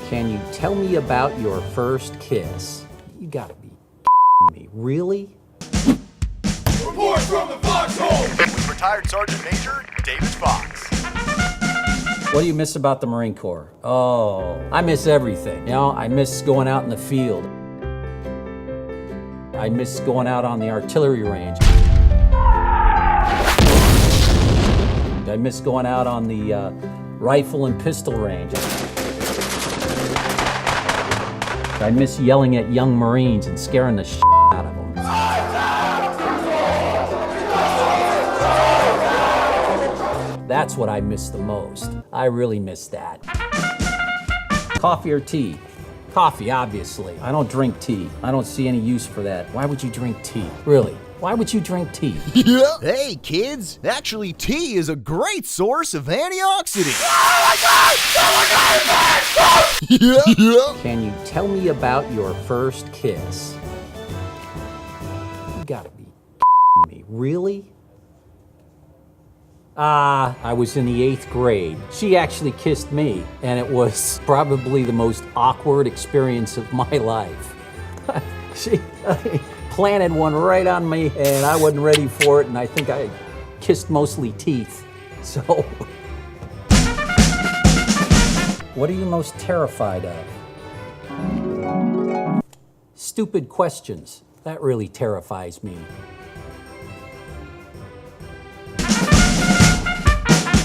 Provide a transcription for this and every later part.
Can you tell me about your first kiss? You gotta be me. Really? Report from the Foxhole! With retired Sergeant Major David Fox. What do you miss about the Marine Corps? Oh, I miss everything. You know, I miss going out in the field. I miss going out on the artillery range. I miss going out on the rifle and pistol range. I miss yelling at young Marines and scaring the shit out of them. That's what I miss the most. I really miss that. Coffee or tea? Coffee, obviously. I don't drink tea. I don't see any use for that. Why would you drink tea? Really? Why would you drink tea? Yeah. Hey, kids. Actually, tea is a great source of antioxidants. Yeah. Can you tell me about your first kiss? You gotta be me. Really? I was in the 8th grade. She actually kissed me, and it was probably the most awkward experience of my life. She planted one right on me, and I wasn't ready for it, and I think I kissed mostly teeth. So, what are you most terrified of? Stupid questions. That really terrifies me.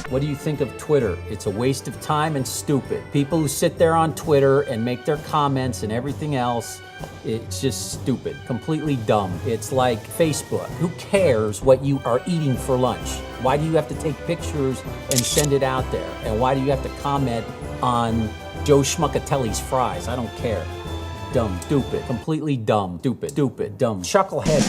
What do you think of Twitter? It's a waste of time and stupid. People who sit there on Twitter and make their comments and everything else, it's just stupid, completely dumb. It's like Facebook. Who cares what you are eating for lunch? Why do you have to take pictures and send it out there? And why do you have to comment on Joe Schmuckatelli's fries? I don't care. Dumb, stupid, completely dumb, stupid, dumb, chucklehead.